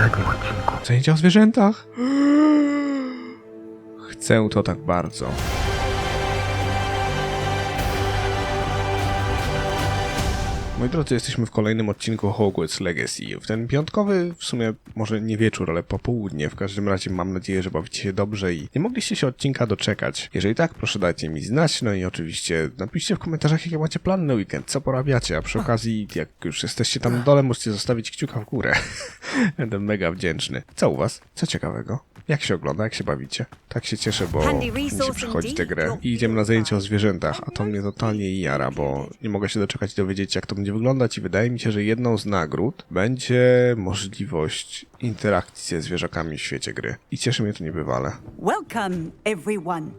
poprzednim odcinku. Zajęcia o zwierzętach? Chcę to tak bardzo. Moi drodzy, jesteśmy w kolejnym odcinku Hogwarts Legacy. W ten piątkowy, w sumie może nie wieczór, ale popołudnie. W każdym razie mam nadzieję, że bawicie się dobrze i nie mogliście się odcinka doczekać. Jeżeli tak, proszę dajcie mi znać, no i oczywiście napiszcie w komentarzach, jakie macie plany na weekend, co porabiacie, a przy okazji, jak już jesteście tam na dole, możecie zostawić kciuka w górę. Będę mega wdzięczny. Co u was? Co ciekawego? Jak się ogląda? Jak się bawicie? Tak się cieszę, bo będzie przychodzić tę grę i idziemy na zajęcia o zwierzętach, a to mnie totalnie jara, bo nie mogę się doczekać i dowiedzieć, jak to będzie wyglądać i wydaje mi się, że jedną z nagród będzie możliwość interakcji ze zwierzakami w świecie gry. I cieszy mnie to niebywale. Welcome, everyone.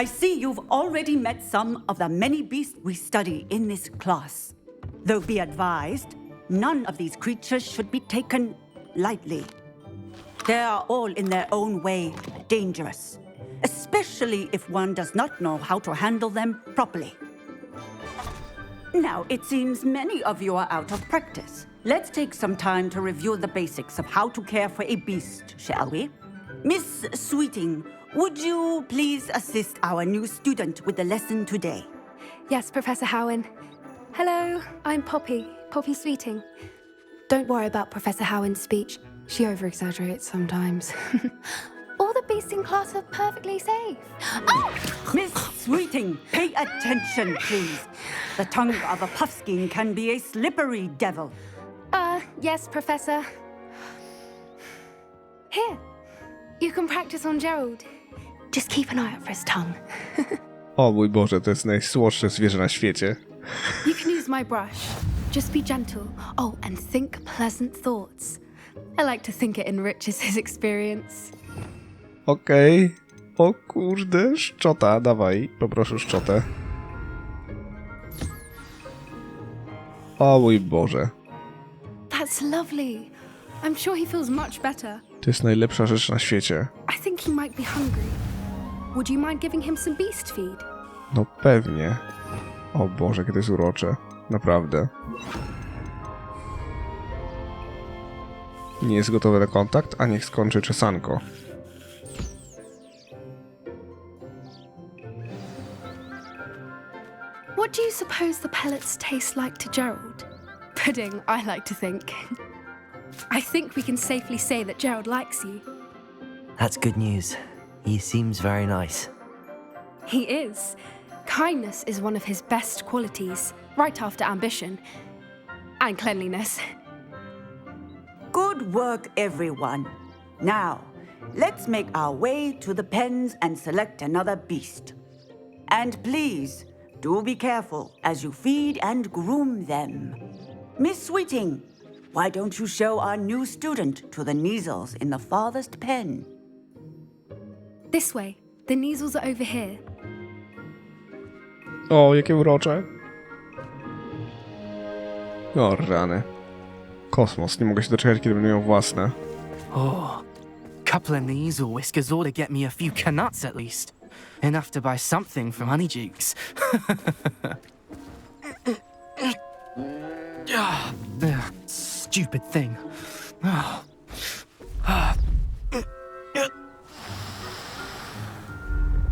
I see you've already met some of the many beasts we study in this class. Though be advised, none of these creatures should be taken lightly. They are all in their own way dangerous, especially if one does not know how to handle them properly. Now, it seems many of you are out of practice. Let's take some time to review the basics of how to care for a beast, shall we? Miss Sweeting, would you please assist our new student with the lesson today? Yes, Professor Howen. Hello, I'm Poppy Sweeting. Don't worry about Professor Howen's speech. She over-exaggerates sometimes. All the beasts in class are perfectly safe. Oh! Miss Sweeting, pay attention, please. The tongue of a puffskein can be a slippery devil. Yes, Professor. Here, you can practice on Gerald. Just keep an eye out for his tongue. O mój Boże, to jest najsłodsze zwierzę na świecie. You can use my brush. Just be gentle. Oh, and think pleasant thoughts. I like to think it enriches his experience. Okej. O kurde, szczota, dawaj, poproszę szczotę. O mój Boże. That's lovely. I'm sure he feels much better. To jest najlepsza rzecz na świecie. I think he might be hungry. Would you mind giving him some beast feed? No pewnie. O Boże, jakie to jest urocze. Naprawdę. Nie jest gotowy na kontakt, a niech skończy czesanko. What do you suppose the pellets taste like to Gerald? Pudding, I like to think. I think we can safely say that Gerald likes you. That's good news. He seems very nice. He is. Kindness is one of his best qualities, right after ambition. And cleanliness. Good work, everyone. Now, let's make our way to the pens and select another beast. And please, do be careful as you feed and groom them. Miss Sweeting, why don't you show our new student to the Neasels in the farthest pen? This way. The Neasels are over here. O, jakie urocze. O, rany. Kosmos, nie mogę się doczekać, kiedy będę miał własne. Oh, couple of these will whiskers ought to get me a few canuts at least. Enough to buy something from Honeydukes. Stupid thing.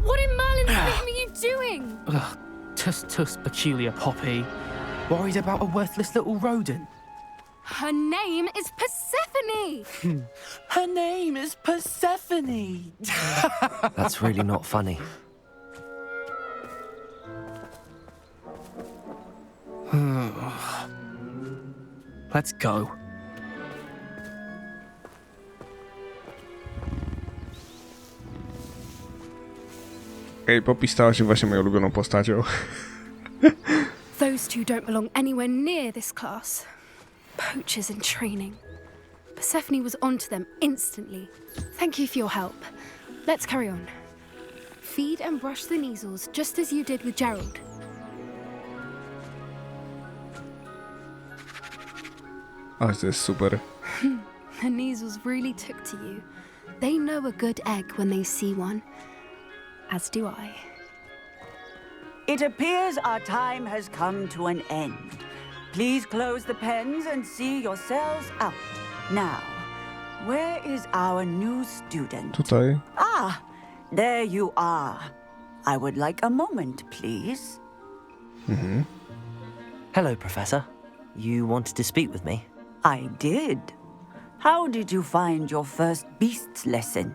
What in Merlin's name are you doing? Tuss, peculiar Poppy. Worried about a worthless little rodent. Her name is Persephone! Her name is Persephone. That's really not funny. Let's go. Ej, Poppy stała się właśnie moją ulubioną postacią. Those two don't belong anywhere near this class. Poachers in training. Persephone was onto them instantly. Thank you for your help. Let's carry on. Feed and brush the Neasels just as you did with Gerald. Ale to jest super. The Neasels really took to you. They know a good egg when they see one. As do I. It appears our time has come to an end. Please close the pens and see yourselves out. Now, where is our new student? Tutaj. Ah, there you are. I would like a moment, please. Hello, Professor. You wanted to speak with me? I did. How did you find your first beasts lesson?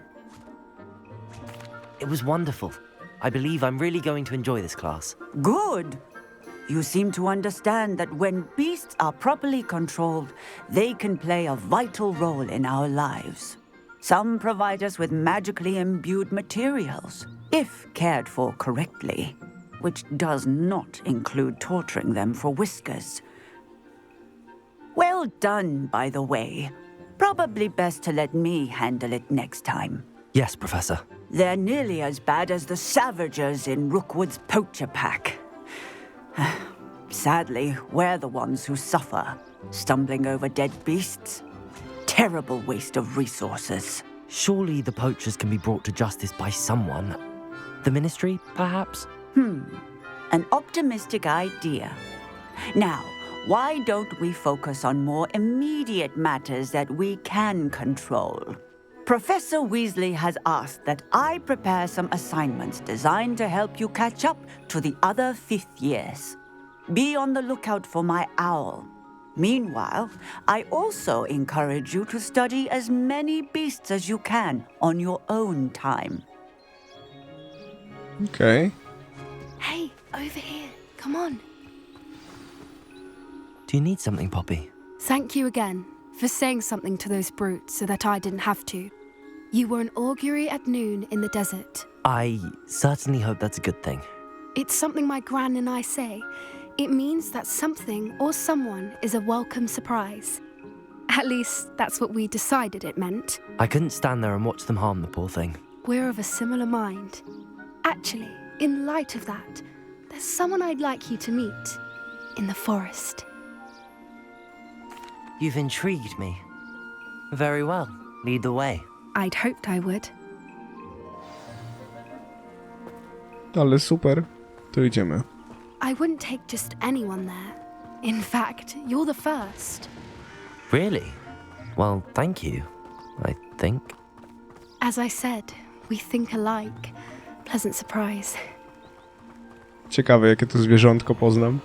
It was wonderful. I believe I'm really going to enjoy this class. Good. You seem to understand that when beasts are properly controlled, they can play a vital role in our lives. Some provide us with magically imbued materials, if cared for correctly, which does not include torturing them for whiskers. Well done, by the way. Probably best to let me handle it next time. Yes, Professor. They're nearly as bad as the Savagers in Rookwood's poacher pack. Sadly, we're the ones who suffer, stumbling over dead beasts. Terrible waste of resources. Surely the poachers can be brought to justice by someone. The Ministry, perhaps? An optimistic idea. Now, why don't we focus on more immediate matters that we can control? Professor Weasley has asked that I prepare some assignments designed to help you catch up to the other fifth years. Be on the lookout for my owl. Meanwhile, I also encourage you to study as many beasts as you can on your own time. Okej. Hey, over here. Come on. Do you need something, Poppy? Thank you again for saying something to those brutes so that I didn't have to. You were an augury at noon in the desert. I certainly hope that's a good thing. It's something my gran and I say. It means that something or someone is a welcome surprise. At least, that's what we decided it meant. I couldn't stand there and watch them harm the poor thing. We're of a similar mind. Actually, in light of that, there's someone I'd like you to meet in the forest. You've intrigued me. Very well. Lead the way. I'd hoped I would. Ale super. To idziemy. I wouldn't take just anyone there. In fact, you're the first. Really? Well, thank you, I think. As I said, we think alike. Pleasant surprise. Ciekawe, jakie to zwierzątko poznam.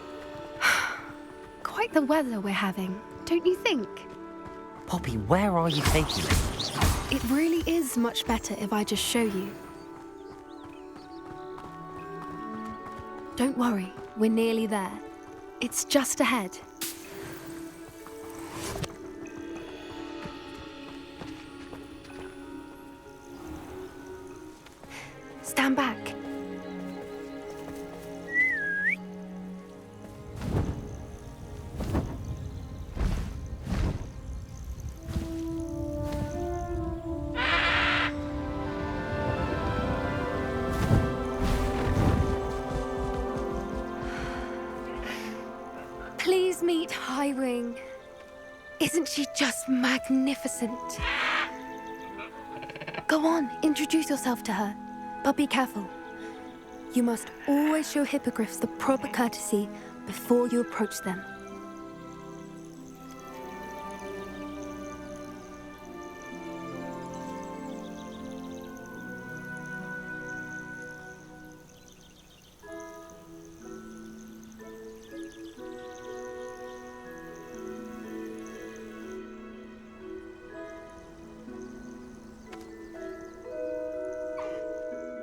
Quite the weather we're having, don't you think? Poppy, where are you taking me? It really is much better if I just show you. Don't worry, we're nearly there. It's just ahead. Stand back. Please meet Highwing. Isn't she just magnificent? Go on, introduce yourself to her. But be careful. You must always show hippogriffs the proper courtesy before you approach them.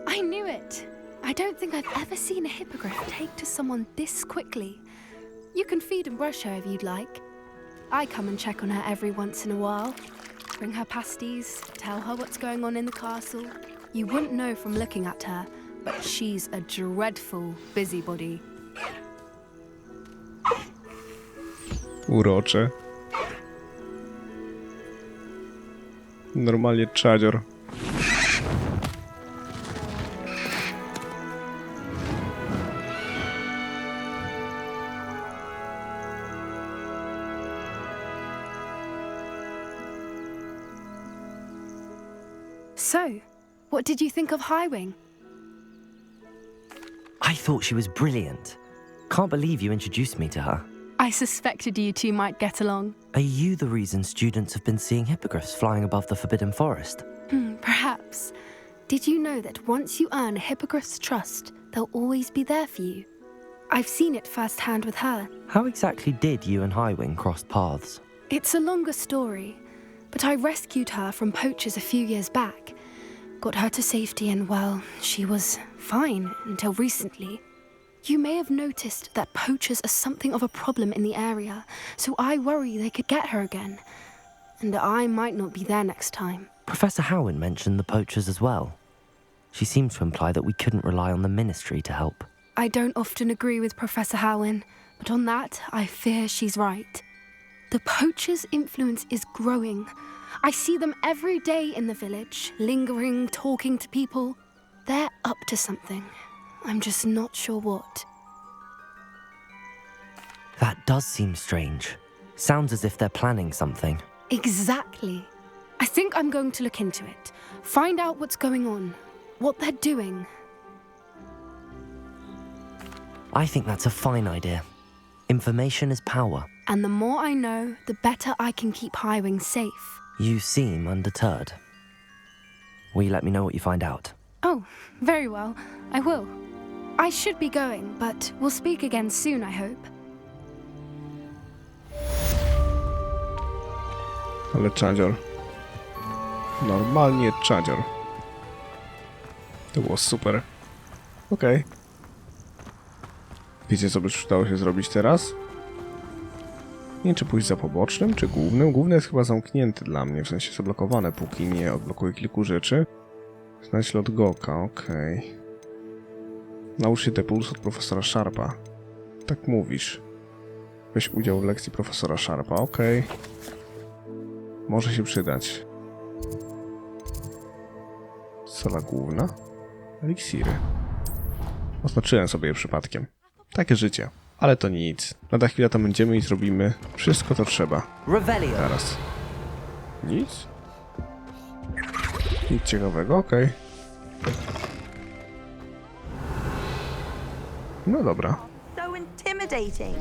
I knew it! I don't think I've ever seen a hippogriff take to someone this quickly. You can feed and brush her if you'd like. I come and check on her every once in a while. Bring her pasties, tell her what's going on in the castle. You wouldn't know from looking at her, but she's a dreadful busybody. Urocze. Normalnie czadzior. So, what did you think of Highwing? I thought she was brilliant. Can't believe you introduced me to her. I suspected you two might get along. Are you the reason students have been seeing hippogriffs flying above the Forbidden Forest? Perhaps. Did you know that once you earn a hippogriff's trust, they'll always be there for you? I've seen it firsthand with her. How exactly did you and Highwing cross paths? It's a longer story, but I rescued her from poachers a few years back. Got her to safety and, well, she was fine until recently. You may have noticed that poachers are something of a problem in the area, so I worry they could get her again. And I might not be there next time. Professor Howin mentioned the poachers as well. She seemed to imply that we couldn't rely on the Ministry to help. I don't often agree with Professor Howin, but on that, I fear she's right. The poachers' influence is growing. I see them every day in the village, lingering, talking to people. They're up to something. I'm just not sure what. That does seem strange. Sounds as if they're planning something. Exactly. I think I'm going to look into it. Find out what's going on, what they're doing. I think that's a fine idea. Information is power. And the more I know, the better I can keep Highwing safe. You seem undeterred. Will you let me know what you find out? Oh, very well. I will. I should be going, but we'll speak again soon, I hope. Ale czadzior. Normalnie czadzior. To było super. Okej. Wiecie, co by przydało się zrobić teraz? Nie wiem, czy pójść za pobocznym, czy głównym. Główny jest chyba zamknięty dla mnie, w sensie zablokowane, póki nie odblokuję kilku rzeczy. Znajdź lot Goka, okej. Naucz się Depuls od profesora Sharpa. Tak mówisz. Weź udział w lekcji profesora Sharpa, okej. Może się przydać. Sala główna. Eliksiry. Oznaczyłem sobie je przypadkiem. Takie życie. Ale to nic. Lada chwila tam będziemy i zrobimy wszystko, co trzeba. Zaraz. Nic? Nic ciekawego, okej. No dobra. So intimidating.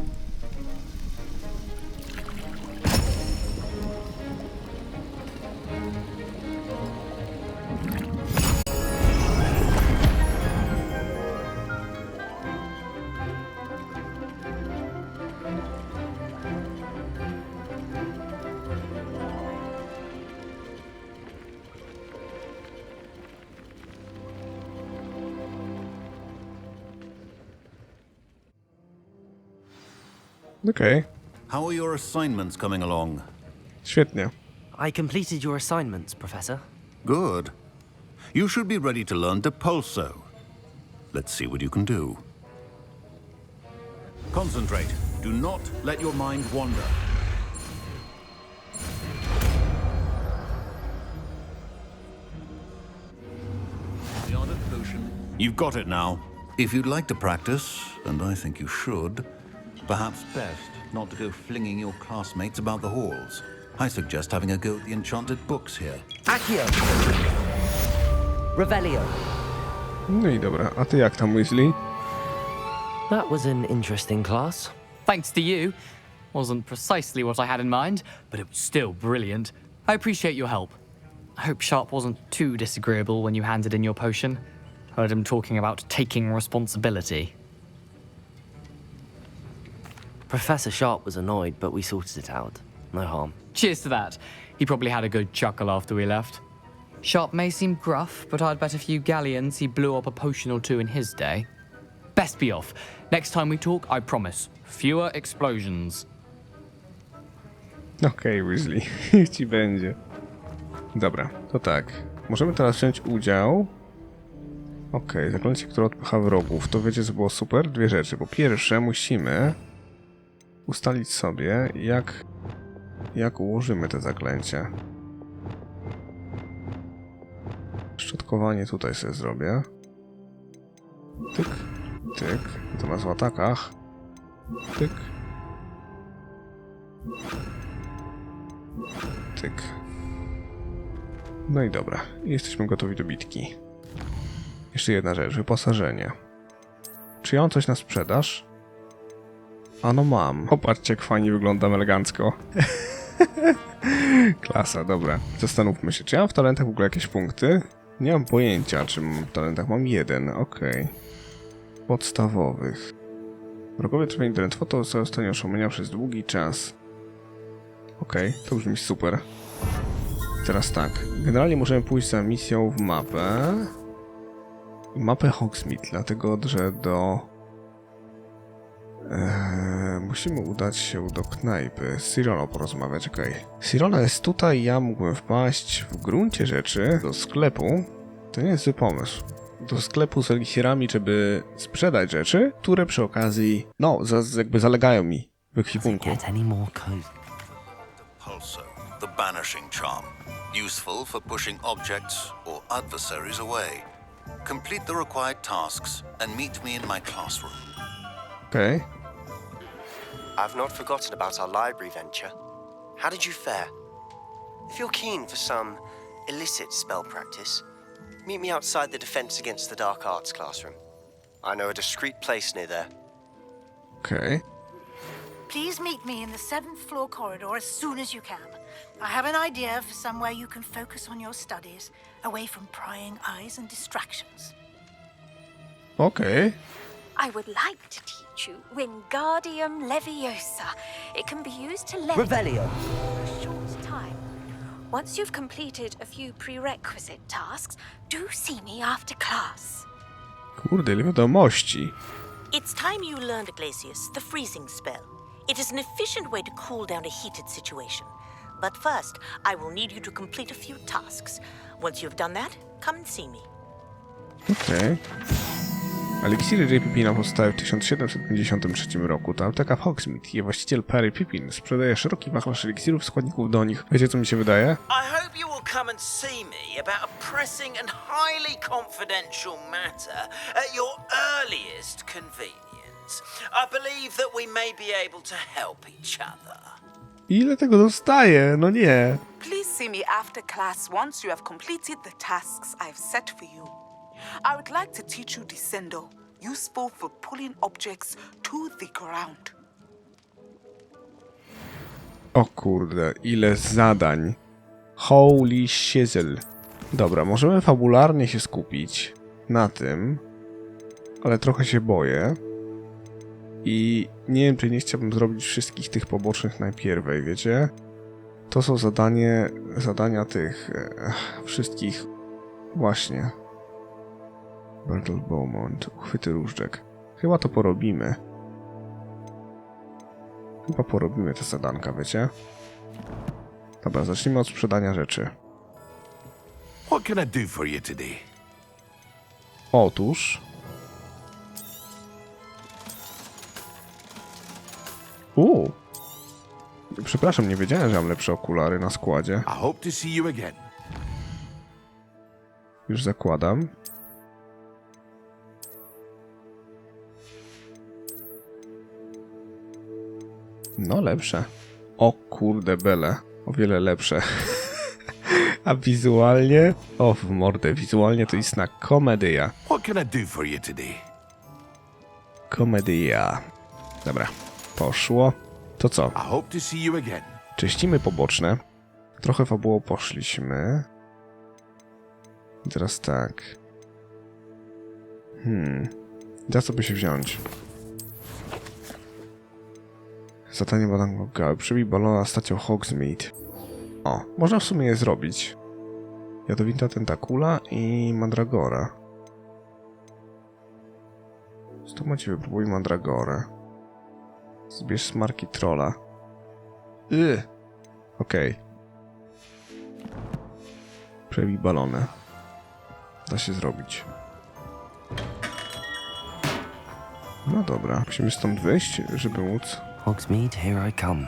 Okej. How are your assignments coming along? Świetnie. I completed your assignments, Professor. Good. You should be ready to learn Depulso. Let's see what you can do. Concentrate. Do not let your mind wander. The art of potion. You've got it now. If you'd like to practice, and I think you should, perhaps best not to go flinging your classmates about the halls. I suggest having a go at the enchanted books here. Accio! Revelio! No i dobra. A ty jak tam, Weasley? That was an interesting class. Thanks to you. Wasn't precisely what I had in mind, but it was still brilliant. I appreciate your help. I hope Sharp wasn't too disagreeable when you handed in your potion. Heard him talking about taking responsibility. Professor Sharp was annoyed, but we sorted it out. No harm. Cheers to that. He probably had a good chuckle after we left. Sharp may seem gruff, but I'd bet a few galleons he blew up a potion or two in his day. Best be off. Next time we talk, I promise. Fewer explosions. Okej, Weasley. Niech ci będzie. Dobra, to tak. Możemy teraz wziąć udział. Okej, zaklęcie, które odpycha wrogów. To wiecie, co było super? Dwie rzeczy. Po pierwsze, musimy ustalić sobie, jak ułożymy te zaklęcie. Szczotkowanie tutaj sobie zrobię. Tyk, tyk. Natomiast w atakach. Tyk. Tyk. No i dobra. Jesteśmy gotowi do bitki. Jeszcze jedna rzecz. Wyposażenie. Czy ja mam coś na sprzedaż? Ano mam. Popatrzcie, jak fajnie wyglądam elegancko. Klasa, dobra. Zastanówmy się, czy ja mam w talentach w ogóle jakieś punkty? Nie mam pojęcia, czy mam w talentach. Mam 1, okej. Podstawowych. Wrogowie trwają drętwo, to zostanie oszałamienia przez długi czas. Okej, to brzmi super. Teraz tak. Generalnie możemy pójść za misją w mapę. Mapę Hogsmeade, dlatego że musimy udać się do knajpy. Z Sironą porozmawiać, okej. Sirona jest tutaj, ja mógłbym wpaść w gruncie rzeczy do sklepu. To nie jest zły pomysł. Do sklepu z eliksirami, żeby sprzedać rzeczy, które przy okazji, no, jakby zalegają mi w ekwipunku. The banishing charm, useful for pushing objects or adversaries away. Complete the required tasks and meet me in my classroom. Okej. I've not forgotten about our library venture. How did you fare? If you're keen for some illicit spell practice, meet me outside the Defense Against the Dark Arts classroom. I know a discreet place near there. Okej. Please meet me in the 7th floor corridor as soon as you can. I have an idea for somewhere you can focus on your studies, away from prying eyes and distractions. Okej. I would like to teach you Wingardium Leviosa. It can be used to levitate Revelio. for a short time. Once you've completed a few prerequisite tasks, do see me after class. Kurde, ile wiadomości. It's time you learned, Glacius, the freezing spell. It is an efficient way to cool down a heated situation. But first, I will need you to complete a few tasks. Once you've done that, come and see me. Okej. Eliksiry J. Pippina powstały w 1753 roku. To apteka w Hogsmeade. Jej właściciel Perry Pippin sprzedaje szeroki wachlarz eliksirów, składników do nich. Wiecie, co mi się wydaje? I hope you will come and see me about a pressing and highly confidential matter at your earliest convenience. I believe that we may be able to help each other. Ile tego dostaję? No nie. Please see me after class once you have completed the tasks I've set for you. I would like to teach you Descendo, useful for pulling objects to the ground. O kurde, ile zadań. Holy shizzle. Dobra, możemy fabularnie się skupić na tym, ale trochę się boję. I nie wiem, czy nie chciałbym zrobić wszystkich tych pobocznych najpierwej, wiecie? To są zadania tych wszystkich właśnie. Bertolt Beaumont, uchwyty różdżek. Chyba to porobimy. Chyba porobimy te zadanka, wiecie? Dobra, zacznijmy od sprzedania rzeczy. What can I do for you today? Otóż... Przepraszam, nie wiedziałem, że mam lepsze okulary na składzie. I hope to see you again. Już zakładam. No lepsze. O kurde bele. O wiele lepsze. A wizualnie? O w mordę, wizualnie to istna komedia. What can I do for you today? Komedia. Dobra, poszło. To co? I hope to see you again. Czyścimy poboczne. Trochę fabułą poszliśmy. I teraz tak. Za co by się wziąć? Zadanie badanko gały. Przybij balona stacją Hogsmeade. O, można w sumie je zrobić. Jadowita tentakula i mandragora. Stomacie wypróbuj mandragorę. Zbierz smarki trolla. Okej. Przebij balony. Da się zrobić. No dobra, musimy stąd wyjść, żeby móc. Hogsmeade, here I come.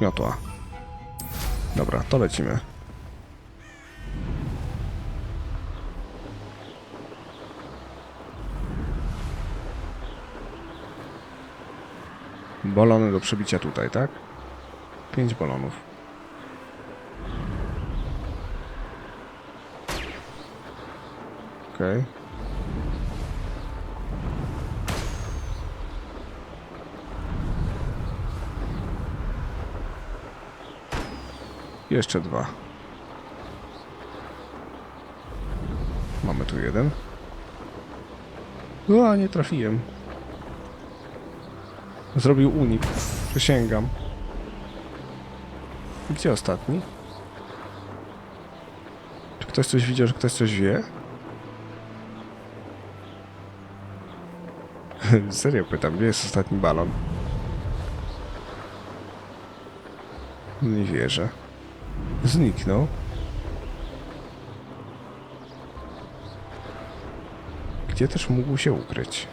Miotła. Dobra, to lecimy. Balony do przebicia tutaj, tak? 5 balonów. Okej. Jeszcze 2. Mamy tu 1. O, nie trafiłem. Zrobił unik. Przysięgam. Gdzie ostatni? Czy ktoś coś widział, że ktoś coś wie? Serio pytam, gdzie jest ostatni balon? Nie wierzę. Zniknął. Gdzie też mógł się ukryć?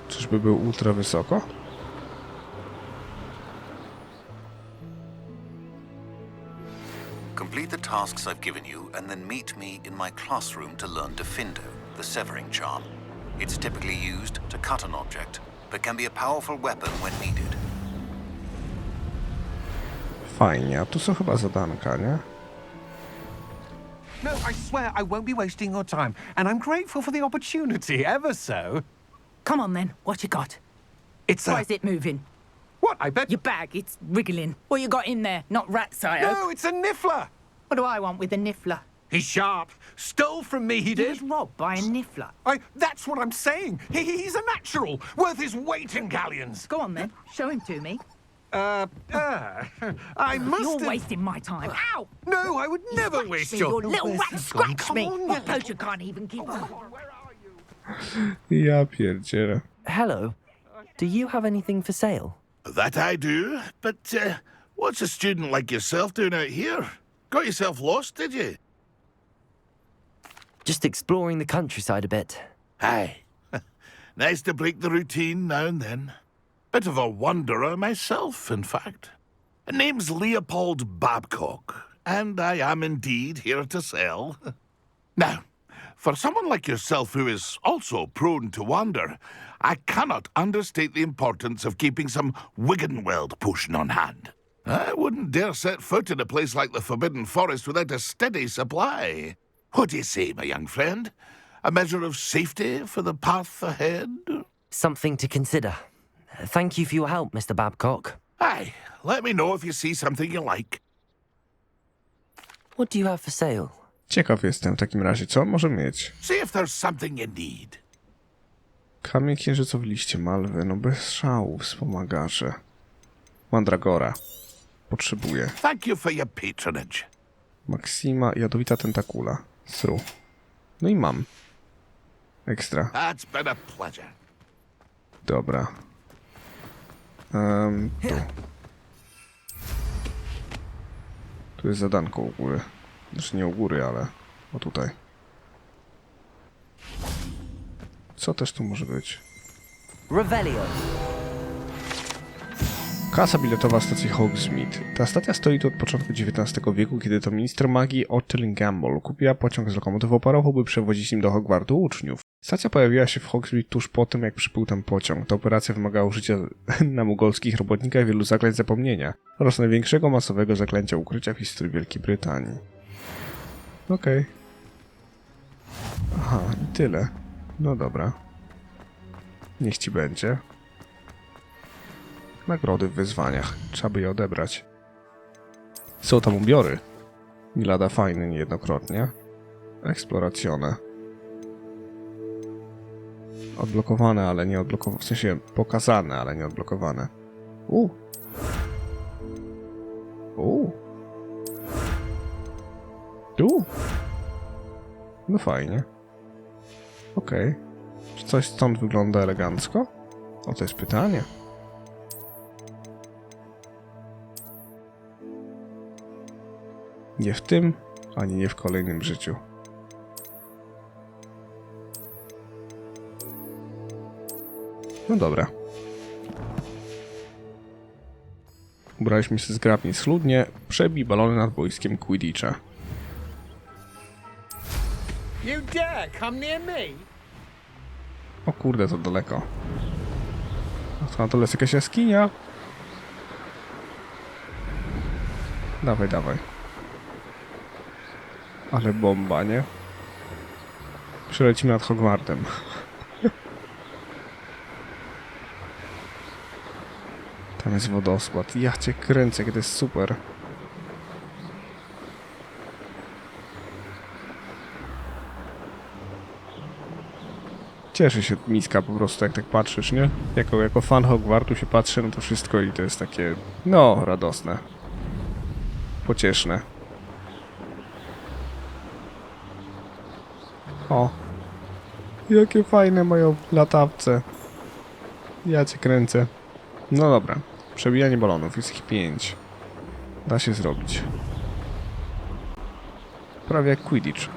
Czyżby był ultra wysoko? Complete the tasks I've given you and then meet me in my classroom to learn Defendo, the severing charm. It's typically used to cut an object, but can be a powerful weapon when needed. Fajnie, a tu są chyba zadanka, nie? No, I swear I won't be wasting your time, and I'm grateful for the opportunity, ever so. Come on then, what you got? It's Why is it moving? What, I bet... Your bag, it's wriggling. What you got in there? Not rats, I hope. No, it's a niffler! What do I want with a niffler? He's sharp. Stole from me, he He did. was robbed by a niffler. That's what I'm saying. He's a natural, worth his weight in galleons. Go on then, show him to me. I must You're have... wasting my time. Ow! No, I would never waste Me, your... your little rat scratched me. Come on, What poacher can't even keep up? Ja pierdzielę. Hello. Do you have anything for sale? That I do, but what's a student like yourself doing out here? Got yourself lost, did you? Just exploring the countryside a bit. Aye. Nice to break the routine now and then. Bit of a wanderer myself, in fact. Name's Leopold Babcock, and I am indeed here to sell. Now, for someone like yourself who is also prone to wander, I cannot understate the importance of keeping some Wiggenweld potion on hand. I wouldn't dare set foot in a place like the Forbidden Forest without a steady supply. What do you say, my young friend? A measure of safety for the path ahead? Something to consider. Thank you for your help, Mr. Babcock. Aye, let me know if you see something you like. What do you have for sale? Ciekaw jestem w takim razie, co on może mieć? See if there's something you need. Kamień księżycowy, liście malwy, no bez szału, wspomagarze. Mandragora. Potrzebuję. Thank you for your patronage. Maksima, jadowita tentakula. Sru. No i mam. Ekstra. That's been a pleasure. Dobra. Tu. Tu jest zadanko u góry. Znaczy nie u góry, ale o tutaj. Co też tu może być? Revelio. Kasa biletowa stacji Hogsmeade. Ta stacja stoi tu od początku XIX wieku, kiedy to minister magii Ottling Gamble kupiła pociąg z lokomotywą parową, by przewozić nim do Hogwartu uczniów. Stacja pojawiła się w Hogsmeade tuż po tym, jak przybył ten pociąg. Ta operacja wymagała użycia na mugolskich robotnikach wielu zaklęć zapomnienia oraz największego masowego zaklęcia ukrycia w historii Wielkiej Brytanii. Okej. Aha, i tyle. No dobra. Niech ci będzie. Nagrody w wyzwaniach. Trzeba by je odebrać. Są tam ubiory. Nie lada fajny niejednokrotnie. Eksploracjone. Odblokowane, ale nie odblokowane. W sensie pokazane, ale nie odblokowane. Tu? No fajnie. Okej. Czy coś stąd wygląda elegancko? O, to jest pytanie. Nie w tym, ani nie w kolejnym życiu. No dobra. Ubraliśmy się zgrabnie schludnie. Przebij balony nad boiskiem Quidditcha. You dare come near me? O kurde, to daleko. A to na dole jest jakaś jaskinia. Dawaj, dawaj. Ale bomba, nie? Przelecimy nad Hogwartem. Tam jest wodospad. Ja cię kręcę, kiedy jest super. Cieszy się miska po prostu, jak tak patrzysz, nie? Jako fan Hogwartu się patrzę na to wszystko i to jest takie, no, radosne. Pocieszne. O. Jakie fajne mają latawce. Ja cię kręcę. No dobra. Przebijanie balonów. Jest ich 5. Da się zrobić. Prawie jak Quidditch.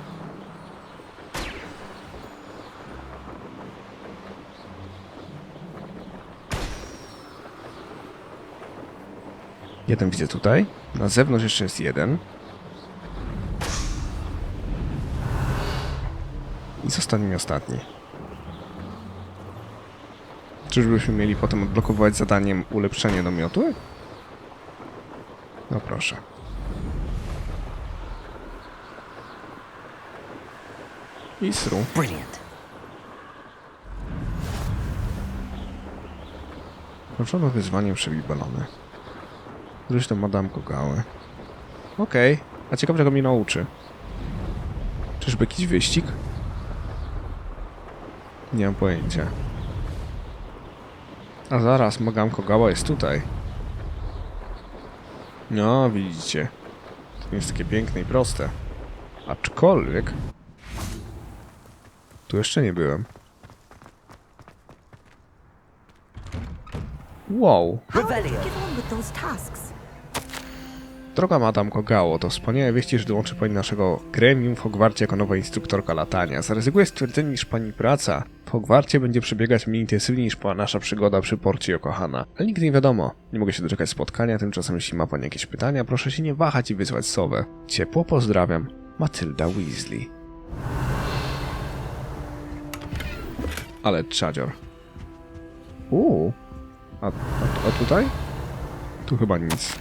Jeden widzę tutaj. Na zewnątrz jeszcze jest jeden. I zostanie mi ostatni. Czyżbyśmy mieli potem odblokować zadaniem ulepszenie namiotu? No proszę. I sru. Brilliant. Kończono wyzwanie przebij balony. Zresztą Madame Kogały. Okej. A ciekawe, czego mnie nauczy. Czyżby jakiś wyścig? Nie mam pojęcia. A zaraz, Madame Kogawa jest tutaj. No, widzicie. To nie jest takie piękne i proste. Aczkolwiek... Tu jeszcze nie byłem. Wow. Droga Madame Kogało, to wspaniałe wieści, że dołączy pani naszego gremium w Hogwarcie jako nowa instruktorka latania. Zaryzykuję stwierdzenie, iż pani praca w Hogwarcie będzie przebiegać mniej intensywnie niż nasza przygoda przy porcie Yokohama. Ale nigdy nie wiadomo. Nie mogę się doczekać spotkania, tymczasem jeśli ma pani jakieś pytania, proszę się nie wahać i wysłać sowę. Ciepło pozdrawiam. Matylda Weasley. Ale czadzior. A tutaj? Tu chyba nic.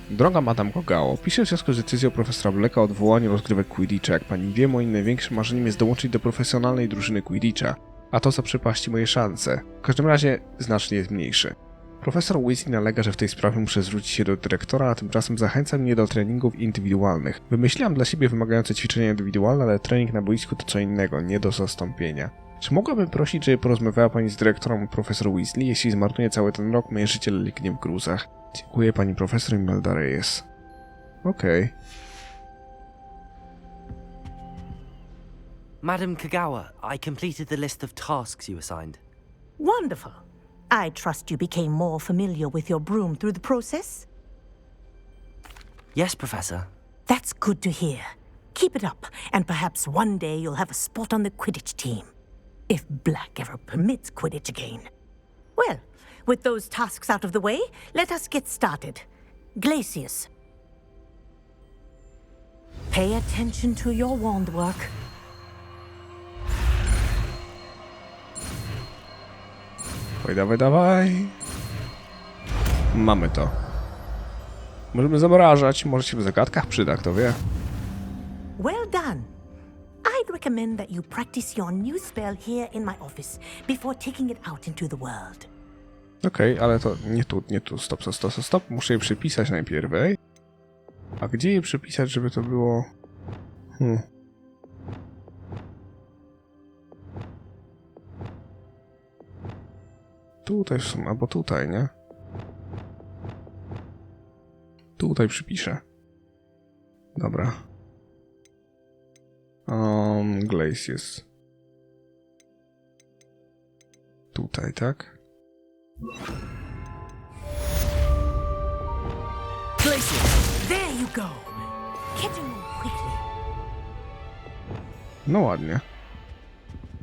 Droga Madame Kogało, piszę w związku z decyzją profesora Blacka o odwołaniu rozgrywek Quidditcha. Jak pani wie, moim największym marzeniem jest dołączyć do profesjonalnej drużyny Quidditcha, a to zaprzepaści moje szanse. W każdym razie znacznie jest mniejszy. Profesor Weasley nalega, że w tej sprawie muszę zwrócić się do dyrektora, a tymczasem zachęca mnie do treningów indywidualnych. Wymyśliłam dla siebie wymagające ćwiczenia indywidualne, ale trening na boisku to co innego, nie do zastąpienia. Czy mogłabym prosić, żeby porozmawiała pani z dyrektorem profesor Weasley? Jeśli zmarnuje cały ten rok, moje życie legnie w gruzach. Dziękuję pani profesor Imelda Reyes. Okej. Madam Kagawa, I completed the list of tasks you assigned. Wonderful. I trust you became more familiar with your broom through the process? Yes, Professor. That's good to hear. Keep it up, and perhaps one day you'll have a spot on the Quidditch team. If Black ever permits Quidditch again. Well, with those tasks out of the way, let us get started. Glacius. Pay attention to your wand work. Dawaj, dawaj. Mamy to. Możemy zamrażać, może się w zagadkach przyda, kto wie. Well done. I'd recommend that you practice your new spell here in my office before taking it out into the world. Okej, ale to nie tu, stop. Muszę je przypisać najpierw, ej. A gdzie je przypisać, żeby to było... Tutaj w sumie, albo tutaj, nie? Tutaj przypiszę. Dobra. Glacius. Tutaj, tak? Glacius, there you go. Get him quickly. No ładnie.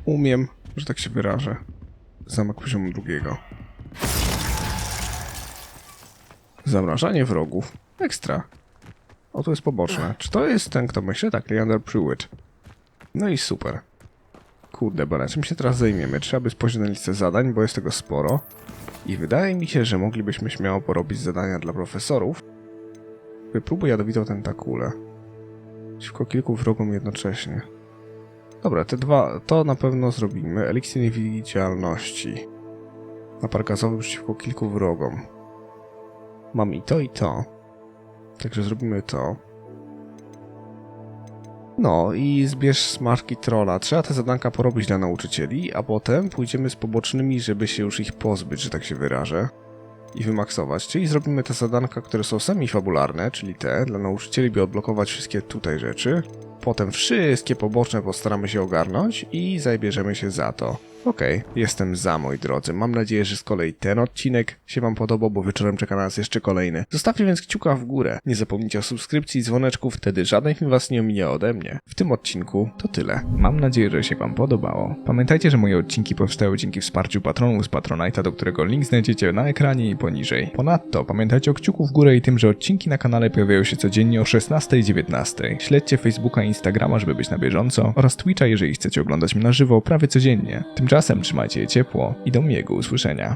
Umiem, że tak się wyrażę. Zamek poziomu 2. Zamrażanie wrogów. Ekstra. O, to jest poboczne. Czy to jest ten, kto myśli? Tak, Leander Pruitt. No i super. Kurde, bana, czym się teraz zajmiemy? Trzeba by spojrzeć na listę zadań, bo jest tego sporo. I wydaje mi się, że moglibyśmy śmiało porobić zadania dla profesorów. Wypróbuj jadowitą tentakulę. Przeciwko kilku wrogom jednocześnie. Dobra, te dwa to na pewno zrobimy. Eliksir niewidzialności. Napar gazowy przeciwko kilku wrogom. Mam i to, i to. Także zrobimy to. No i zbierz smaczki trolla. Trzeba te zadanka porobić dla nauczycieli, a potem pójdziemy z pobocznymi, żeby się już ich pozbyć, że tak się wyrażę. I wymaksować. Czyli zrobimy te zadanka, które są semi-fabularne, czyli te, dla nauczycieli, by odblokować wszystkie tutaj rzeczy. Potem wszystkie poboczne postaramy się ogarnąć i zabierzemy się za to. Okej, jestem za, moi drodzy. Mam nadzieję, że z kolei ten odcinek się wam podobał, bo wieczorem czeka na nas jeszcze kolejny. Zostawcie więc kciuka w górę. Nie zapomnijcie o subskrypcji i dzwoneczku, wtedy żaden film was nie ominie ode mnie. W tym odcinku to tyle. Mam nadzieję, że się wam podobało. Pamiętajcie, że moje odcinki powstały dzięki wsparciu patronów z Patronite'a, do którego link znajdziecie na ekranie i poniżej. Ponadto pamiętajcie o kciuku w górę i tym, że odcinki na kanale pojawiają się codziennie o 16 i 19. Śledźcie Facebooka i Instagrama, żeby być na bieżąco, oraz Twitcha, jeżeli chcecie oglądać mnie na żywo prawie codziennie. Tymczasem trzymajcie je ciepło i do miłego usłyszenia.